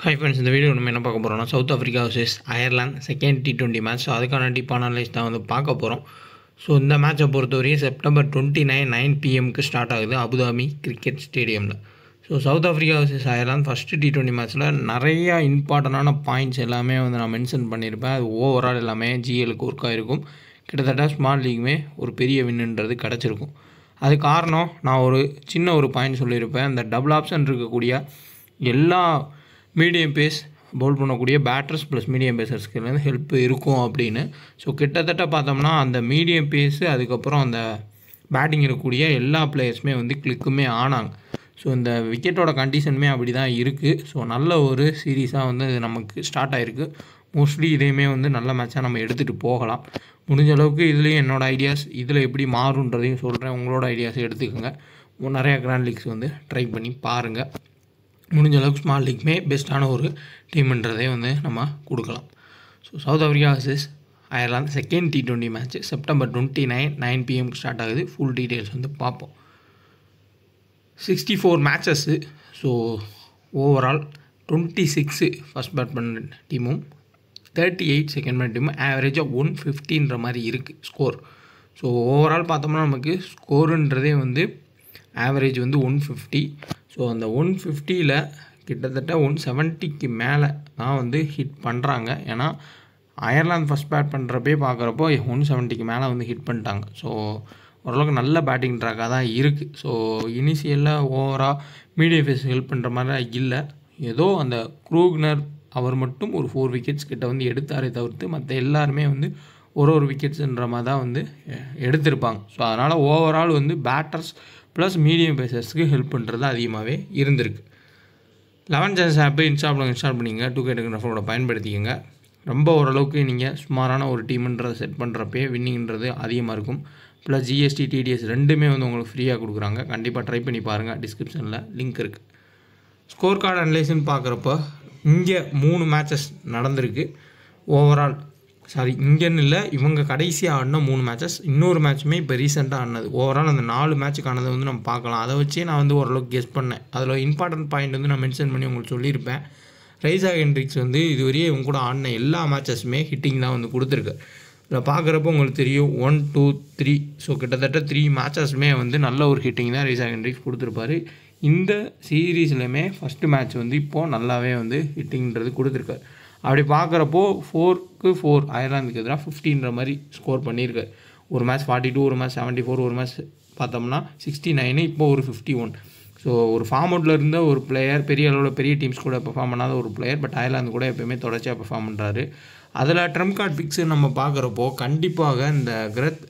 Hi friends, இந்த video நம்ம என்ன பார்க்க போகிறோம்னா South Africa versus Ireland second T20 match. So அதுக்கான டீப் அனலைஸ் தான் வந்து பார்க்க போகிறோம். ஸோ இந்த மேட்சை பொறுத்தவரையும் செப்டம்பர் 29 9 PM ஸ்டார்ட் ஆகுது அபுதாபி கிரிக்கெட் ஸ்டேடியமில். So South Africa versus Ireland first T20 மேட்ச்சில் நிறையா இம்பார்ட்டண்டான பாயிண்ட்ஸ் எல்லாமே வந்து நான் மென்ஷன் பண்ணியிருப்பேன். அது ஓவரால் எல்லாமே ஜிஎலுக்கு ஒர்க் ஆகிருக்கும். கிட்டத்தட்ட ஸ்மால் லீக்குமே ஒரு பெரிய வின்னுன்றது கிடச்சிருக்கும். அது காரணம் நான் ஒரு சின்ன ஒரு பாயிண்ட் சொல்லியிருப்பேன். இந்த டபுள் ஆப்ஷன் இருக்கக்கூடிய எல்லா மீடியம் பேஸ் பவுல் பண்ணக்கூடிய பேட்டர்ஸ் ப்ளஸ் மீடியம் பேசர்ஸ்க்கு வந்து ஹெல்ப் இருக்கும் அப்படின்னு. ஸோ கிட்டத்தட்ட பார்த்தோம்னா அந்த மீடியம் பேஸு அதுக்கப்புறம் அந்த பேட்டிங் இருக்கக்கூடிய எல்லா பிளேயர்ஸுமே வந்து கிளிக்குமே ஆனாங்க. ஸோ இந்த விக்கெட்டோட கண்டிஷனுமே அப்படி தான் இருக்குது. ஸோ நல்ல ஒரு சீரீஸாக வந்து நமக்கு ஸ்டார்ட் ஆகிருக்கு. மோஸ்ட்லி இதையுமே வந்து நல்ல மேட்சாக நம்ம எடுத்துகிட்டு போகலாம். முடிஞ்ச அளவுக்கு இதுலேயும் என்னோடய ஐடியாஸ் இதில் எப்படி மாறுன்றதையும் சொல்கிறேன். உங்களோட ஐடியாஸை எடுத்துக்கோங்க. நிறையா கிராண்ட் லீக்ஸ் வந்து ட்ரை பண்ணி பாருங்கள். முடிஞ்ச அளவுக்கு ஸ்மால் லீக்மே பெஸ்ட்டான ஒரு டீம்ன்றதே வந்து நம்ம கொடுக்கலாம். So South Africa versus Ireland second T20 match September 29 9 PM start ஆகுது. ஃபுல் டீட்டெயில்ஸ் வந்து பார்ப்போம். 64 matches. So overall 26 first bad பண்ண டீமும் 38 செகண்ட் பேட் டீமும் ஆவரேஜாக 150ன்ற மாதிரி இருக்குது ஸ்கோர். ஸோ ஓவரால் பார்த்தோம்னா நமக்கு ஸ்கோருன்றதே வந்து ஆவரேஜ் வந்து 150. ஸோ அந்த 150ல் கிட்டத்தட்ட 170க்கு மேலே தான் வந்து ஹிட் பண்ணுறாங்க. ஏன்னா அயர்லாந்து ஃபஸ்ட் பேட் பண்ணுறப்பே பார்க்குறப்போ 170க்கு மேலே வந்து ஹிட் பண்ணிட்டாங்க. ஸோ ஓரளவுக்கு நல்ல பேட்டிங் ட்ராக்காக தான் இருக்குது. ஸோ இனிஷியலாக ஓவராக மீடியம் ஃபேஸ் ஹெல்ப் பண்ணுற மாதிரி இல்லை. ஏதோ அந்த க்ரூக்னர் அவர் மட்டும் ஒரு 4 விக்கெட்ஸ் கிட்ட வந்து எடுத்தாரே தவிர்த்து மற்ற எல்லாருமே வந்து ஒரு விக்கெட்ஸுன்ற மாதிரி தான் வந்து எடுத்திருப்பாங்க. ஸோ அதனால் ஓவரால் வந்து பேட்டர்ஸ் ப்ளஸ் மீடியம் பேசர்ஸ்க்கு ஹெல்ப் பண்ணுறது அதிகமாகவே இருந்திருக்கு. 11 சான்ஸ் ஆப்பு இன்ஸ்டால் பண்ணிங்க 2K டெக்னாஃபரோட பயன்படுத்திக்கங்க. ரொம்ப ஓரளவுக்கு நீங்கள் சுமாரான ஒரு டீம்ன்றதை செட் பண்ணுறப்பே வின்னிங்கிறது அதிகமாக இருக்கும். ப்ளஸ் GST TDS ரெண்டுமே வந்து உங்களுக்கு ஃப்ரீயாக கொடுக்குறாங்க. கண்டிப்பாக ட்ரை பண்ணி பாருங்கள். டிஸ்கிரிப்ஷனில் லிங்க் இருக்குது. ஸ்கோர் கார்டு அனலைஸ்ன்னு பார்க்குறப்போ இங்கே 3 மேட்சஸ் நடந்திருக்கு. ஓவரால் இங்கேன்னு இல்லை, இவங்க கடைசியாக ஆடின 3 மேட்சஸ். இன்னொரு மேட்சுமே இப்போ ரீசெண்டாக ஆடினது. ஓவரால் அந்த 4 மேட்சுக்கானதை வந்து நம்ம பார்க்கலாம். அதை வச்சே நான் வந்து ஓரளவுக்கு கெஸ் பண்ணேன். அதில் இம்பார்ட்டன்ட் பாயிண்ட் வந்து நான் மென்ஷன் பண்ணி உங்களுக்கு சொல்லியிருப்பேன். ரைசாக் ஹெண்ட்ரிக்ஸ் வந்து இதுவரையே இவங்க கூட ஆடின எல்லா மேட்சஸுமே ஹிட்டிங் தான் வந்து கொடுத்துருக்கு. இதில் பார்க்குறப்போ உங்களுக்கு தெரியும் 1 2 3. ஸோ கிட்டத்தட்ட 3 மேட்சஸுமே வந்து நல்ல ஒரு ஹிட்டிங் தான் ரைசாக் ஹெண்ட்ரிக்ஸ் கொடுத்துருப்பாரு. இந்த சீரீஸ்லையுமே ஃபஸ்ட்டு மேட்ச் வந்து இப்போது நல்லாவே வந்து ஹிட்டிங்கிறது கொடுத்துருக்காரு. அப்படி பார்க்குறப்போ 4க்கு 4 அயர்லாந்துக்கு எதிராக 50ன்ற மாதிரி ஸ்கோர் பண்ணியிருக்காரு. ஒரு மேட்ச் 42, ஒரு மேட்ச் 74, ஒரு மேட்ச் பார்த்தோம்னா 69, இப்போ ஒரு 51. ஸோ ஒரு ஃபார்ம் அவுட்டில் இருந்த ஒரு பிளேயர், பெரிய அளவில் பெரிய டீம்ஸ் கூட பெர்ஃபார்ம் பண்ணாத ஒரு பிளேயர், பட் அயர்லாந்து கூட எப்போயுமே தொடர்ச்சியாக பெர்ஃபார்ம் பண்ணுறாரு. அதில் ட்ரம்ப் கார்டு பிக்ஸு நம்ம பார்க்குறப்போ கண்டிப்பாக இந்த கிரெத்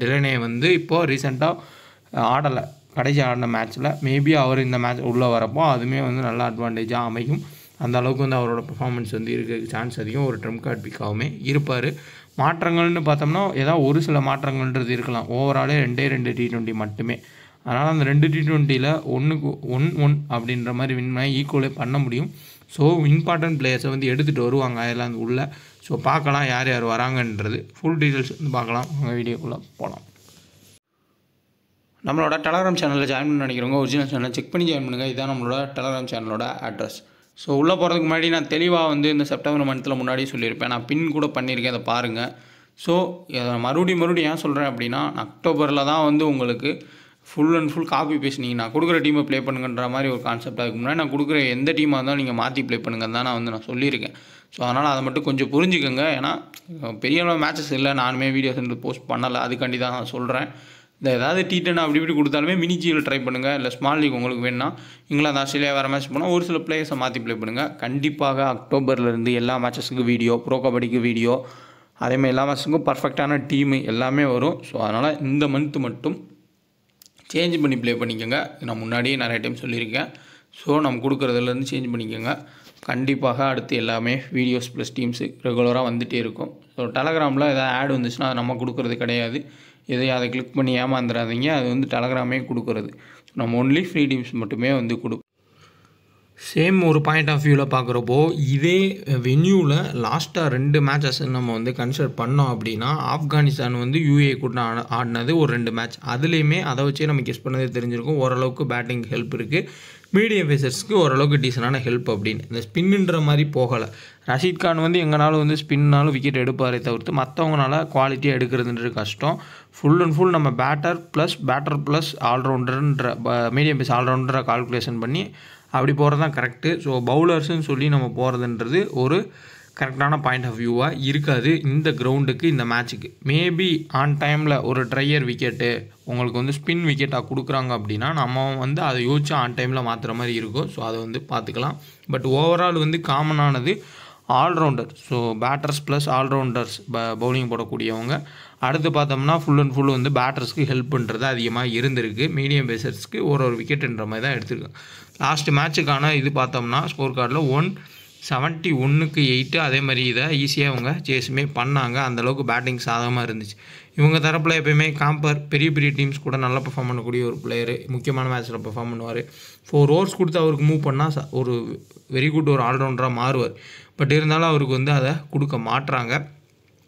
டிலனே வந்து இப்போது ரீசெண்டாக ஆடலை. கடைசி ஆடின மேட்ச்சில் மேபி அவர் இந்த மேட்ச் உள்ளே வரப்போ அதுவுமே வந்து நல்ல அட்வான்டேஜாக அமையும். அந்த அளவுக்கு வந்து அவரோட பெர்ஃபார்மன்ஸ் வந்து இருக்க சான்ஸ் அதிகம். ஒரு ட்ரம்ப் கார்டு பிக்காகவுமே இருப்பார். மாற்றங்கள்னு பார்த்தோம்னா ஏதாவது ஒரு சில மாற்றங்கள்ன்றது இருக்கலாம். ஓவராலே 2 T20 மட்டுமே. அதனால் அந்த 2 T20ல் 1-1 அப்படின்ற மாதிரி வின் பண்ணி ஈக்குவலே பண்ண முடியும். ஸோ இம்பார்ட்டன்ட் பிளேயர்ஸை வந்து எடுத்துகிட்டு வருவாங்க அயர்லாந்து உள்ளே. ஸோ பார்க்கலாம் யார் யார் வராங்கன்றது. ஃபுல் டீட்டெயில்ஸ் வந்து பார்க்கலாம். உங்கள் வீடியோக்குள்ளே போகலாம். நம்மளோட டெலகிராம் சேனலில் ஜாயின் பண்ண நினைக்கிறவங்க ஒரிஜினல் சேனலை செக் பண்ணி ஜாயின் பண்ணுங்கள். இதுதான் நம்மளோட டெலகிராம் சேனலோட அட்ரஸ். ஸோ உள்ளே போகிறதுக்கு முன்னாடி நான் தெளிவாக வந்து இந்த செப்டம்பர் மந்த்தில் முன்னாடி சொல்லியிருப்பேன். நான் பின் கூட பண்ணியிருக்கேன், அதை பாருங்கள். ஸோ மறுபடியும் ஏன் சொல்கிறேன் அப்படின்னா, அக்டோபரில் தான் வந்து உங்களுக்கு full and full copy paste நீங்கள் நான் கொடுக்குற டீமை ப்ளே பண்ணுங்கன்ற மாதிரி ஒரு கான்செப்ட். அதுக்கு முன்னாடி நான் கொடுக்குற எந்த டீமாக இருந்தாலும் நீங்கள் மாற்றி ப்ளே பண்ணுங்கன்னு தான் நான் சொல்லியிருக்கேன். ஸோ அதனால் அதை மட்டும் கொஞ்சம் புரிஞ்சுக்கோங்க. ஏன்னா பெரிய அளவு மேட்சஸ் இல்லை, நானுமே வீடியோஸ் வந்து போஸ்ட் பண்ணலை. அதுக்காண்டி தான் நான் சொல்கிறேன். இந்த ஏதாவது T10 அப்படி இப்படி கொடுத்தாலுமே மினி ஜியில் ட்ரை பண்ணுங்கள். இல்லை ஸ்மால் லீக் உங்களுக்கு வேணுன்னா இங்கிலாந்து ஆஸ்திரேலியா வேறு மேட்ச் போனால் ஒரு சில பிளேயர்ஸை மாற்றி ப்ளே பண்ணுங்கள். கண்டிப்பாக அக்டோபர்லேருந்து எல்லா மேட்சஸுக்கு வீடியோ, ப்ரோ கபடிக்கு வீடியோ, அதேமாதிரி எல்லா மேட்சுக்கும் பர்ஃபெக்டான டீமு எல்லாமே வரும். ஸோ அதனால் இந்த மந்த்து மட்டும் சேஞ்ச் பண்ணி ப்ளே பண்ணிக்கோங்க. நான் முன்னாடியே நிறைய டைம் சொல்லியிருக்கேன். ஸோ நம்ம கொடுக்குறதுலேருந்து சேஞ்ச் பண்ணிக்கோங்க. கண்டிப்பாக அடுத்து எல்லாமே வீடியோஸ் ப்ளஸ் டீம்ஸு ரெகுலராக வந்துகிட்டே இருக்கும். ஸோ டெலகிராமில் எதாவது ஆட் வந்துச்சுன்னா அது நம்ம கொடுக்குறது கிடையாது. அதை கிளிக் பண்ணி ஏமாந்துடாதீங்க. அது வந்து டெலகிராமே கொடுக்குறது. நம்ம ஒன்லி ஃப்ரீ டீம்ஸ் மட்டுமே வந்து கொடுப்போம். சேம் ஒரு பாயிண்ட் ஆஃப் வியூவில் பார்க்குறப்போ இதே வென்யூவில் லாஸ்ட்டாக 2 மேட்சஸ் நம்ம வந்து கன்சிடர் பண்ணோம் அப்படின்னா ஆப்கானிஸ்தான் வந்து யூஏ கூட ஆடினது ஒரு 2 மேட்ச். அதுலேயுமே அதை வச்சே நம்ம கெஸ் பண்ணதே தெரிஞ்சிருக்கும். ஓரளவுக்கு பேட்டிங் ஹெல்ப் இருக்குது, மீடியம் பேசர்ஸ்க்கு ஓரளவுக்கு டீசனான ஹெல்ப் அப்படின்னு. இந்த ஸ்பின்னுன்ற மாதிரி போகலை. ரஷீத் கான் வந்து எங்கனாலும் வந்து ஸ்பின்னாலும் விக்கெட் எடுப்பாரே தவிர்த்து மற்றவங்களால குவாலிட்டியாக எடுக்கிறதுன்றது கஷ்டம். ஃபுல் அண்ட் ஃபுல் நம்ம பேட்டர் ப்ளஸ் ஆல்ரவுண்டர்ன்ற மீடியம் பேஸ் ஆல்ரவுண்டரை கால்குலேஷன் பண்ணி அப்படி போகிறது தான் கரெக்டு. ஸோ பவுலர்ஸ்ன்னு சொல்லி நம்ம போகிறதுன்றது ஒரு கரெக்டான பாயிண்ட் ஆஃப் வியூவாக இருக்காது இந்த கிரவுண்டுக்கு, இந்த மேட்ச்சுக்கு. மேபி ஆன் டைமில் ஒரு ட்ரையர் விக்கெட்டு உங்களுக்கு வந்து ஸ்பின் விக்கெட்டாக கொடுக்குறாங்க அப்படின்னா நம்ம வந்து அதை யோசிச்சு ஆன் டைமில் மாற்றுற மாதிரி இருக்கும். ஸோ அதை வந்து பார்த்துக்கலாம். பட் ஓவரால் வந்து காமனானது allrounder. So batters plus allrounders bowling போடக்கூடியவங்க. அடுத்து பார்த்தோம்னா ஃபுல் அண்ட் ஃபுல் வந்து பேட்டர்ஸ்க்கு ஹெல்ப் பண்ணுறது அதிகமாக இருந்திருக்கு. மீடியம் பேசர்ஸ்க்கு ஒரு விக்கெட்டுன்ற மாதிரி தான் எடுத்திருக்கேன். லாஸ்ட் மேட்சுக்கான இது பார்த்தோம்னா ஸ்கோர் கார்டில் 171க்கு 8. அதே மாதிரி இதை ஈஸியாக அவங்க சேஸுமே பண்ணாங்க. அந்தளவுக்கு பேட்டிங் சாதகமாக இருந்துச்சு. இவங்க தரப்பில் எப்போயுமே காம்பர் பெரிய பெரிய டீம்ஸ் கூட நல்லா பெர்ஃபார்ம் பண்ணக்கூடிய ஒரு பிளேயரு, முக்கியமான மேட்ச்சில் பெர்ஃபார்ம் பண்ணுவார். 4 ஓவர்ஸ் கொடுத்து அவருக்கு மூவ் பண்ணால் ஒரு வெரி குட் ஒரு ஆல்ரவுண்டராக மாறுவார். பட் இருந்தாலும் அவருக்கு வந்து அதை கொடுக்க மாட்டுறாங்க.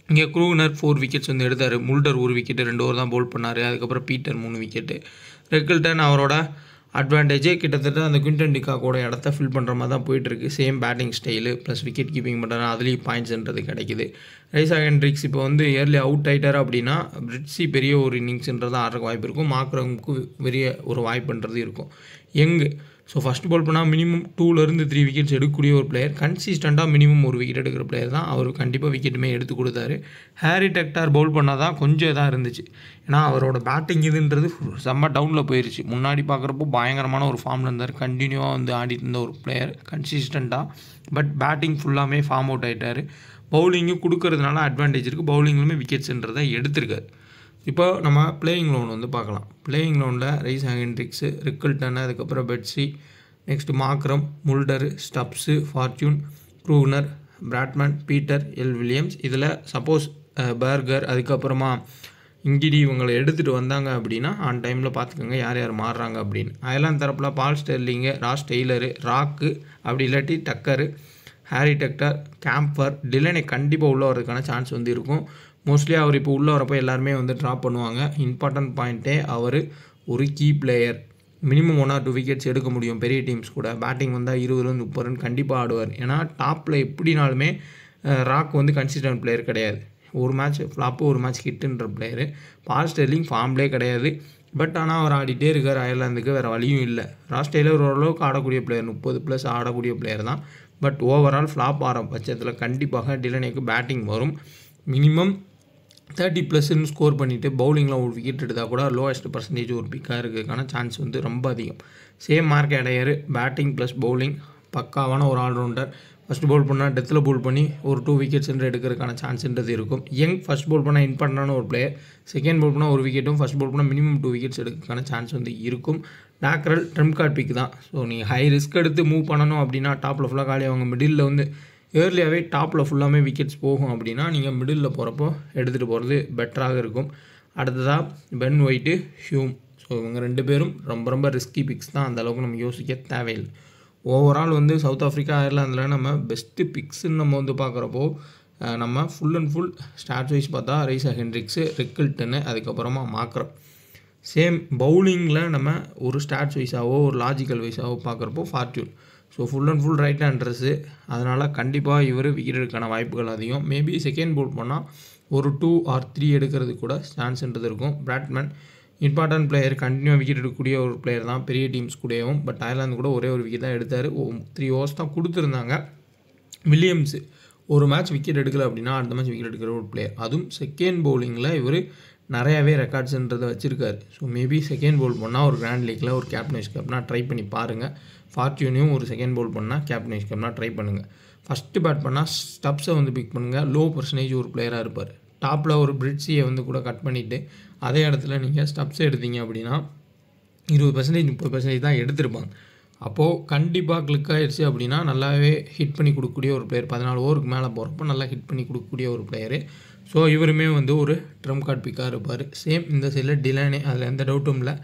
இங்கே க்ரூனர் 4 விக்கெட்ஸ் வந்து எடுத்தார். முல்டர் 1 விக்கெட்டு 2 ஓவர் தான் பவுல் பண்ணார். அதுக்கப்புறம் பீட்டர் 3 விக்கெட்டு. ரெக்கிள்டன் அவரோட அட்வான்டேஜே கிட்டத்தட்ட அந்த குவிண்டன் டிகாக்கோட இடத்த ஃபில் பண்ணுற மாதிரி தான் போயிட்டுருக்கு. Same batting style plus wicket keeping பண்ணுறாங்க, அதுலேயும் பாயிண்ட்ஸ்ன்றது கிடைக்குது. ரைசாக் ஹெண்ட்ரிக்ஸ் இப்போ வந்து இயர்லி அவுட் ஆகிட்டார் அப்படின்னா பிரிட்ஸி பெரிய ஒரு இன்னிங்ஸ்ன்றது ஆடுறக்கு வாய்ப்பு இருக்கும். மார்க்ரமுக்கு பெரிய ஒரு வாய்ப்புன்றது இருக்கும். ஸோ ஃபஸ்ட் பால் பண்ணால் மினிமம் 2லேருந்து 3 விக்கெட்ஸ் எடுக்கக்கூடிய ஒரு பிளேயர், கன்சிஸ்டண்ட்டாக மினிமம் ஒரு விக்கெட் எடுக்கிற பிளேயர் தான். அவர் கண்டிப்பாக விக்கெட்டுமே எடுத்து கொடுத்தாரு. ஹாரி டெக்டார் பவுல் பண்ணால் தான் கொஞ்சம் இதாக இருந்துச்சு. ஏன்னா அவரோட பேட்டிங் இதுன்றது செம்ம டவுனில் போயிடுச்சு. முன்னாடி பார்க்குறப்போ பயங்கரமான ஒரு ஃபார்மில் இருந்தார். கண்டினியூவாக வந்து ஆடிட்டு இருந்த ஒரு பிளேயர் கன்சிஸ்டண்ட்டாக. பட் பேட்டிங் ஃபுல்லாமே ஃபார்ம் அவுட் ஆகிட்டார். பவுலிங்கும் கொடுக்கறதுனால அட்வான்டேஜ் இருக்குது. பவுலிங்லுமே விக்கெட்ஸுன்றதை எடுத்திருக்காரு. இப்போ நம்ம பிளேயிங் லோன் வந்து பார்க்கலாம். பிளேயிங் லோனில் ரைசாக் ஹெண்ட்ரிக்ஸு, ரிக்கிள்டன், அதுக்கப்புறம் பெட்ஸி, next Markram, Mulder, Stubbs, Fortuin, க்ரூனர், பிராட்மேன், பீட்டர், எல் வில்லியம்ஸ். இதில் சப்போஸ் பர்கர் அதுக்கப்புறமா இங்கிடி இவங்களை எடுத்துகிட்டு வந்தாங்க அப்படின்னா ஆன் டைமில் பார்த்துக்கோங்க யார் யார் மாறுறாங்க அப்படின்னு. அயர்லாந்து தரப்பில் பால் ஸ்டெர்லிங்கு, ராஸ் டெய்லரு, ராக்கு, அப்படி இல்லாட்டி டக்கரு, ஹாரி டெக்டர், கேம்பர், டிலனே கண்டிப்பாக உள்ளே வரதுக்கான சான்ஸ் வந்து இருக்கும். மோஸ்ட்லி அவர் இப்போ உள்ளே வரப்போ எல்லாருமே வந்து ட்ராப் பண்ணுவாங்க. இம்பார்ட்டன்ட் பாயிண்ட்டே அவர் ஒரு key player. Minimum 1 or 2 wickets எடுக்க முடியும் பெரிய டீம்ஸ் கூட. பேட்டிங் வந்தால் 20-30 ரன் கண்டிப்பாக ஆடுவார். ஏன்னா டாப்பில் எப்படினாலுமே ராக் வந்து கன்சிஸ்டன்ட் பிளேயர் கிடையாது. ஒரு மேட்ச் ஃப்ளாப்பு ஒரு மேட்ச் ஹிட்டுன்ற பிளேயரு. பால் ஸ்டெர்லிங் ஃபார்ம்லே கிடையாது. பட் ஆனால் அவர் ஆடிட்டே இருக்கார். அயர்லாந்துக்கு வேறு வழியும் இல்லை. ராஸ் டெய்லர் ஓரளவுக்கு ஆடக்கூடிய பிளேயர், 30+ ஆடக்கூடிய பிளேயர் தான். பட் ஓவரால் ஃப்ளாப் ஆகிற பட்சத்தில் கண்டிப்பாக டிலனேக்கு பேட்டிங் வரும். மினிமம் 30+ ஸ்கோர் பண்ணிவிட்டு பவுலிங்கில் ஒரு விக்கெட் எடுத்தால் கூட லோவஸ்ட் பர்சன்டேஜ் ஒரு பிக்காக இருக்கிறதுக்கான சான்ஸ் வந்து ரொம்ப அதிகம். Same mark Adyar, batting plus bowling பக்காவான ஒரு ஆல்ரவுண்டர். ஃபஸ்ட் பவுல் பண்ணால் டெத்தில் பவுல் பண்ணி ஒரு 2 விக்கெட்ஸ் எடுக்கிறதுக்கான சான்ஸ்ன்றது இருக்கும். ஃபஸ்ட் பவுல் பண்ணால் இம்பார்ட்டண்டான ஒரு பிளேயர். செகண்ட் பவுல் பண்ணால் 1 விக்கெட்டும், ஃபஸ்ட் பவுல் பண்ணால் மினிமம் 2 விக்கெட்ஸ் எடுக்கிறதுக்கான சான்ஸ் வந்து இருக்கும். டாக்ரல் ட்ரெம்ப் கார்ட் பிக் தான். ஸோ நீங்கள் ஹை ரிஸ்க் எடுத்து மூவ் பண்ணணும் அப்படின்னா டாப்பில் ஃபுல்லாக காலி, அவங்க மிடில் வந்து ஏர்லியாகவே டாப்பில் ஃபுல்லாமே விக்கெட்ஸ் போகும் அப்படின்னா நீங்கள் மிடில் போகிறப்போ எடுத்துகிட்டு போகிறது பெட்டராக இருக்கும். அடுத்ததாக பென் ஒயிட்டு, ஹியூம். ஸோ இவங்க 2 பேரும் ரொம்ப ரிஸ்கி பிக்ஸ் தான். அந்தளவுக்கு நம்ம யோசிக்க தேவையில்லை. ஓவரால் வந்து சவுத் ஆஃப்ரிக்கா, அயர்லாந்தில் நம்ம பெஸ்ட்டு பிக்ஸுன்னு நம்ம வந்து பார்க்குறப்போ நம்ம full and full stats wise பார்த்தா ரைசாக் ஹெண்ட்ரிக்ஸு, ரிக்கிள்டனு, அதுக்கப்புறமா மார்க்ரம். சேம் பவுலிங்கில் நம்ம ஒரு ஸ்டாட்ஸ் வைஸாவோ ஒரு லாஜிக்கல் வைஸாவோ பார்க்குறப்போ Fortuin. So full and full right handers. அதனால் கண்டிப்பாக இவர் விக்கெட் எடுக்கான வாய்ப்புகள் அதிகம். மேபி செகண்ட் பவுல் பண்ணால் ஒரு 2 or 3 எடுக்கிறது கூட சான்ஸ்ன்றது இருக்கும். பிராட்மேன் இம்பார்ட்டன்ட் பிளேயர், கண்டினியூவாக விக்கெட் எடுக்கக்கூடிய ஒரு பிளேயர் தான் பெரிய டீம்ஸ் கூடயும். பட் அயர்லாந்து கூட ஒரே ஒரு விக்கெட் தான் எடுத்தார். 3 ஓவர்ஸ் தான் கொடுத்துருந்தாங்க. வில்லியம்ஸு ஒரு மேட்ச் விக்கெட் எடுக்கலை அப்படின்னா அடுத்த மேட்ச் விக்கெட் எடுக்கிற ஒரு பிளேயர். அதுவும் செகண்ட் பவுலிங்கில் இவர் நிறையாவே ரெக்கார்ட்ஸுன்றதை வச்சுருக்காரு. ஸோ மேபி செகண்ட் பவுல் பண்ணால் ஒரு கிராண்ட் லீக்கில் ஒரு கேப்டன் வைஸ் கேப்டனாக ட்ரை பண்ணி பாருங்கள். ஃபார்ச்சூனையும் ஒரு செகண்ட் பவுல் பண்ணால் கேப்டன் வைஸ் கேப்டனாக ட்ரை பண்ணுங்கள். ஃபஸ்ட்டு பேட் பண்ணால் ஸ்டப்ஸை வந்து பிக் பண்ணுங்கள். லோ பர்சன்டேஜ் ஒரு பிளேயராக இருப்பார். டாப்பில் ஒரு பிரிட்ஸியை வந்து கூட கட் பண்ணிவிட்டு அதே இடத்துல நீங்கள் ஸ்டப்ஸை எடுத்தீங்க அப்படின்னா 20% 30% தான் எடுத்திருப்பாங்க. அப்போது கண்டிப்பாக கிளிக் ஆகிடுச்சு அப்படின்னா நல்லாவே ஹிட் பண்ணி கொடுக்கக்கூடிய ஒரு பிளேயர். 14 ஓவருக்கு மேலே போகிறப்போ நல்லா ஹிட் பண்ணி கொடுக்கக்கூடிய ஒரு பிளேயரு. ஸோ இவருமே வந்து ஒரு ட்ரம் கார்ட் பிக்காக இருப்பார். சேம் இந்த சைடில் டிலானே, அதில் எந்த டவுட்டும் இல்லை.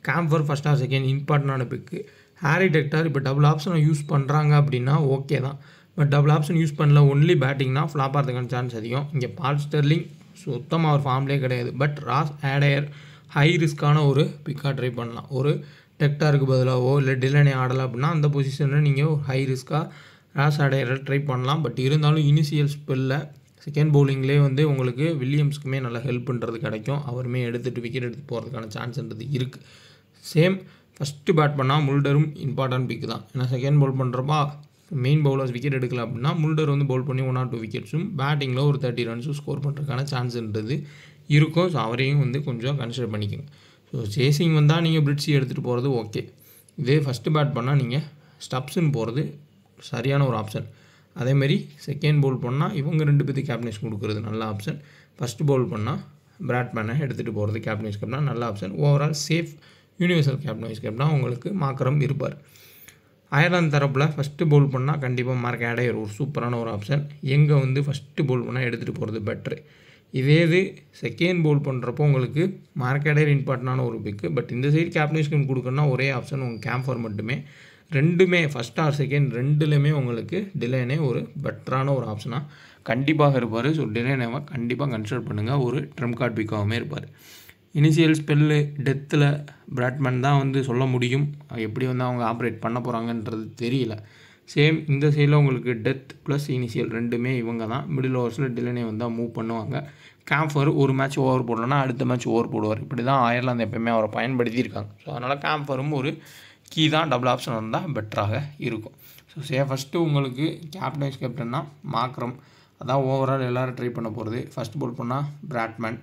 கேம்பர் ஃபஸ்ட் ஆர் செகண்ட் இம்பார்ட்டண்டான பிக்கு. ஹாரி டெக்டார் இப்போ டபுள் ஆப்ஷனை யூஸ் பண்ணுறாங்க அப்படின்னா ஓகே தான். பட் டபுள் ஆப்ஷன் யூஸ் பண்ணல ஒன்லி பேட்டிங்னா ஃப்ளாப் ஆகிறதுக்கான சான்ஸ் அதிகம். இங்கே பால் ஸ்டெர்லிங் சுத்தமாக ஒரு ஃபார்ம்லேயே கிடையாது. பட் ராஸ் ஆடையர் ஹை ரிஸ்க்கான ஒரு பிக்காக ட்ரை பண்ணலாம். ஒரு டெக்டாருக்கு பதிலாகவோ இல்லை டிலனே ஆடலை அப்படின்னா அந்த பொசிஷனில் நீங்கள் ஒரு ஹை ரிஸ்க்காக ராஸ் ஆடையரை ட்ரை பண்ணலாம். பட் இருந்தாலும் இனிஷியல் ஸ்பெல்லில் செகண்ட் பவுலிங்லேயே வந்து உங்களுக்கு வில்லியம்ஸ்க்குமே நல்லா ஹெல்ப் பண்ணுறது கிடைக்கும். அவருமே எடுத்துகிட்டு விக்கெட் எடுத்து போகிறதுக்கான சான்ஸ்ன்றது இருக்குது. சேம் ஃபஸ்ட்டு பேட் பண்ணால் முல்டரும் இம்பார்ட்டன்ட் பிக் தான். ஏன்னா செகண்ட் பவுல் பண்ணுறப்பா மெயின் பவுலர்ஸ் விக்கெட் எடுக்கல அப்படின்னா முல்டர் வந்து பவுல் பண்ணி 1 or 2 விக்கெட்ஸும் பேட்டிங்கில் ஒரு 30 ரன்ஸும் ஸ்கோர் பண்ணுறதுக்கான சான்ஸ்ன்றது இருக்கும். ஸோ அவரையும் வந்து கொஞ்சம் கன்சிடர் பண்ணிக்கோங்க. ஸோ சேசிங் வந்தால் நீங்கள் பிரிட்ஸி எடுத்துகிட்டு போகிறது ஓகே. இதே ஃபஸ்ட்டு பேட் பண்ணால் நீங்கள் ஸ்டப்ஸுன்னு போகிறது சரியான ஒரு ஆப்ஷன். அதேமாதிரி செகண்ட் பவுல் பண்ணால் இவங்க 2 பேருக்கு கேப்டன்ஸ் கொடுக்குறது நல்ல ஆப்ஷன். ஃபஸ்ட்டு பவுல் பண்ணால் பிராட்மேனை எடுத்துகிட்டு போகிறது கேப்டன் கேப்டனா நல்ல option. Overall safe universal captain vice கேப்டனா உங்களுக்கு மார்க்கரம் இருப்பார். அயர்லாந்து தரப்பில் ஃபஸ்ட்டு பவுல் பண்ணால் கண்டிப்பாக மார்க் ஆடையர் ஒரு சூப்பரான ஒரு ஆப்ஷன். எங்கே வந்து ஃபஸ்ட்டு பவுல் பண்ணால் எடுத்துகிட்டு போகிறது பெட்ரு. இதே இது செகண்ட் பவுல் பண்ணுறப்போ உங்களுக்கு மார்க் ஆடையர் இம்பார்ட்டண்டான ஒரு பிக்கு. பட் இந்த சைடு கேப்டன் கொடுக்கணும்னா ஒரே ஆப்ஷன் உங்கள் கேம்ஃபர் மட்டுமே. ரெண்டுமே ஃபஸ்ட் ஆர் செகண்ட் ரெண்டுலேயுமே உங்களுக்கு டிலேனே ஒரு பெட்டரான ஒரு ஆப்ஷனாக கண்டிப்பாக இருப்பார். ஸோ டிலேனேவை கண்டிப்பாக கன்சிடர் பண்ணுங்கள். ஒரு ட்ரம் கார்டு பிக்காகவுமே இருப்பார். இனிஷியல் ஸ்பெல்லு டெத்தில் பிராட்மேன் தான் வந்து சொல்ல முடியும். எப்படி வந்து அவங்க ஆப்ரேட் பண்ண போகிறாங்கன்றது தெரியல. சேம் இந்த சைடில் உங்களுக்கு டெத் ப்ளஸ் இனிஷியல் ரெண்டுமே இவங்க தான். மிடில் ஓவர்ஸில் டிலனே வந்தால் மூவ் பண்ணுவாங்க. கேம்ஃபர் ஒரு மேட்ச் ஓவர் போடலன்னா அடுத்த மேட்ச் ஓவர் போடுவார். இப்படி தான் அயர்லாந்து எப்போயுமே அவரை பயன்படுத்தியிருக்காங்க. ஸோ அதனால் கேம்ஃபரும் ஒரு கீ தான். டபுள் ஆப்ஷன் வந்தால் பெட்டராக இருக்கும். ஸோ ஃபஸ்ட்டு உங்களுக்கு கேப்டன் கேப்டன்னா மார்க்கரம் அதான் ஓவரால் எல்லோரும் ட்ரை பண்ண போகிறது. ஃபஸ்ட் பவுல் பண்ணால் பிராட்மேன்,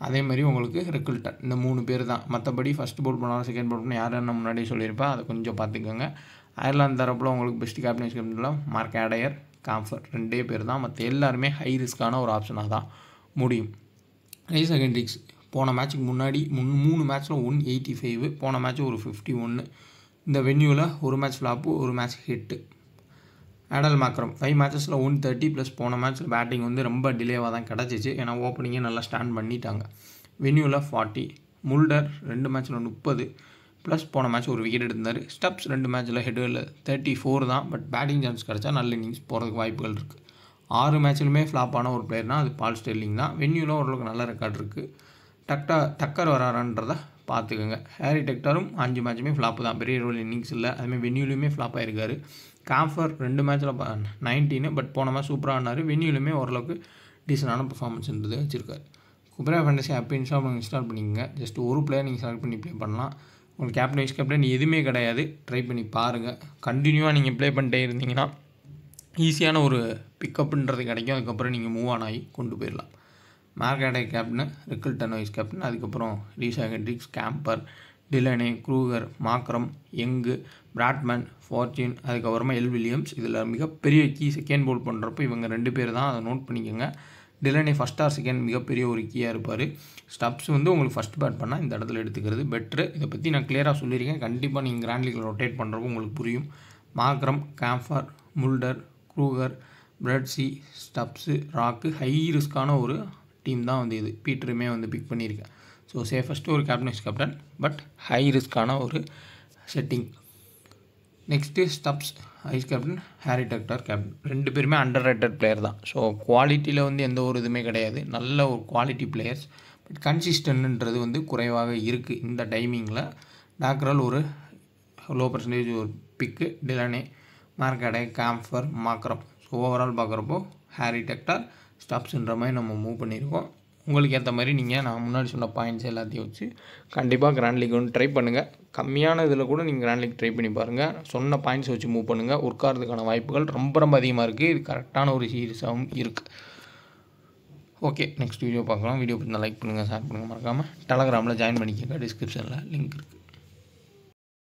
அதே மாதிரி உங்களுக்கு ரெக்கில்டன், இந்த 3 பேர் தான். மற்றபடி ஃபஸ்ட் பவுல் பண்ணாலும் செகண்ட் பவுல் பண்ணால் யாரும் முன்னாடியே சொல்லியிருப்பேன், அதை கொஞ்சம் பார்த்துக்கோங்க. அயர்லாந்து தரப்பில் உங்களுக்கு பெஸ்ட் கேப்டன் கேப்டனில் மார்க் ஆடையர், கேம்ஃபர் 2 பேர் தான். மற்ற எல்லாருமே ஹை ரிஸ்க்கான ஒரு ஆப்ஷனாக தான் முடியும். ரைஸ் ஹெண்ட்ரிக்ஸ் போன மேட்ச்சுக்கு முன்னாடி 3 மேட்ச்சில் 185, போன மேட்ச் ஒரு 51. இந்த வென்யூவில் ஒரு மேட்ச் ஃப்ளாப்பு, ஒரு மேட்ச் ஹிட்டு. ஆடல் மார்க்கரம் 5 மேட்சஸில் 130 ப்ளஸ் போன மேட்ச்சில் பேட்டிங் வந்து ரொம்ப டிலேவாக தான் கிடச்சிச்சு. ஏன்னா ஓப்பனிங்கே நல்லா ஸ்டாண்ட் பண்ணிட்டாங்க. வென்யூவில் 40. முல்டர் 2 மேட்ச்சில் 30 ப்ளஸ் போன மேட்ச் ஒரு விக்கெட் எடுத்தார். ஸ்டப்ஸ் 2 மேட்ச்சில் ஹெட்டில் 34 தான். பட் பேட்டிங் சான்ஸ் கிடச்சா நல்ல இன்னிங்ஸ் போகிறதுக்கு வாய்ப்புகள் இருக்குது. 6 மேட்ச்லையுமே ஃப்ளாப்பான ஒரு பிளேயர்னால் அது பால் ஸ்டெர்லிங் தான். வென்யூவில் ஓரளவுக்கு நல்ல ரெக்கார்ட் இருக்குது. டக்கர் வரான்றதை பார்த்துக்கோங்க. ஹாரி டெக்டாரும் 5 மேட்சுமே ஃப்ளாப்பு தான். பெரிய ரோல் இன்னிங்ஸ் இல்லை. அதுமாதிரி வென்யூலையுமே ஃப்ளாப் ஆகிருக்காரு. கேம்ஃபர் 2 மேட்ச்சில் 19, பட் போன மேட்ச் சூப்பராக ஆனார். வென்யூலையுமே ஓரளவுக்கு டீசெண்டான பர்ஃபார்மன்ஸ்ன்றது வச்சுருக்காரு. குபேரா ஃபேண்டசி ஆப் இன்ஸ்டால் பண்ணிக்கோங்க. ஜஸ்ட் ஒரு பிளேயர் நீங்கள் செலக்ட் பண்ணி ப்ளே பண்ணலாம். உங்களுக்கு கேப்டன் வைஸ் கேப்டன் எதுவுமே கிடையாது. ட்ரை பண்ணி பாருங்கள். கண்டினியூவாக நீங்கள் ப்ளே பண்ணிட்டே இருந்தீங்கன்னா ஈஸியான ஒரு பிக்கப்புன்றது கிடைக்கும். அதுக்கப்புறம் நீங்கள் மூவ் ஆன் ஆகி கொண்டு போயிடலாம். Mark Adair captain, Rickelton vice captain, அதுக்கப்புறம் Reeza Hendricks, Campher, Delany, Kruger, Markram, Young, Bradman, Fortuin, அதுக்கப்புறமா எல் வில்லியம்ஸ். இதில் மிகப்பெரிய கீ செகண்ட் பவுல் பண்ணுறப்போ இவங்க 2 பேர் தான். அதை நோட் பண்ணிக்கோங்க. டிலனே ஃபஸ்ட் ஆர் செகண்ட் மிகப்பெரிய ஒரு கீயாக இருப்பார். ஸ்டப்ஸ் வந்து உங்களுக்கு ஃபஸ்ட் பேட் பண்ணால் இந்த இடத்துல எடுத்துக்கிறது பெட்ரு. இதை பற்றி நான் கிளியராக சொல்லியிருக்கேன். கண்டிப்பாக நீங்கள் கிராண்ட் லீக்கில் ரொட்டேட் பண்ணுறப்போ உங்களுக்கு புரியும். Markram, Campher, Mulder, Kruger, Breetzke, Stubbs, ராக்கு ஹை ரிஸ்க்கான ஒரு டீம் தான் வந்து இது. பீட்டருமே வந்து பிக் பண்ணியிருக்கேன். ஸோ சேஃபஸ்ட்டு ஒரு கேப்டன், பட் ஹை ரிஸ்க்கான ஒரு setting. Next Stubbs vice captain, Harry Tector captain. 2 பேருமே அண்டர் ரேட்டட் பிளேயர் தான். ஸோ குவாலிட்டியில் வந்து எந்த ஒரு இதுவுமே கிடையாது. நல்ல ஒரு குவாலிட்டி பிளேயர்ஸ். பட் கன்சிஸ்டன்ட்ன்றது வந்து குறைவாக இருக்குது இந்த டைமிங்கில். டாக்ரால் ஒரு லோ பர்சன்டேஜ் ஒரு பிக்கு. டிலனே, Mark Adair, Campher, Markram. So overall பார்க்குறப்போ ஹாரி டெக்டார், ஸ்டப்ஸுன்ற மாதிரி நம்ம மூவ் பண்ணியிருக்கோம். உங்களுக்கு ஏற்ற மாதிரி நீங்கள் நான் முன்னாடி சொன்ன பாயிண்ட்ஸ் எல்லாத்தையும் வச்சு கண்டிப்பாக கிராண்ட் லீக் ஒன்று ட்ரை பண்ணுங்கள். கம்மியான இதில் கூட நீங்கள் கிராண்ட் லீக் ட்ரை பண்ணி பாருங்கள். சொன்ன பாயிண்ட்ஸ் வச்சு மூவ் பண்ணுங்கள். ஒர்க் ஆகிறதுக்கான வாய்ப்புகள் ரொம்ப அதிகமாக இருக்குது. இது கரெக்டான ஒரு சீரியஸாகவும் இருக்குது. ஓகே, நெக்ஸ்ட் வீடியோ பார்க்கலாம். வீடியோ பற்றி லைக் பண்ணுங்கள், ஷேர் பண்ணுங்கள். மறக்காமல் டெலகிராமில் ஜாயின் பண்ணிக்கோங்க. டிஸ்கிரிப்ஷனில் லிங்க் இருக்குது.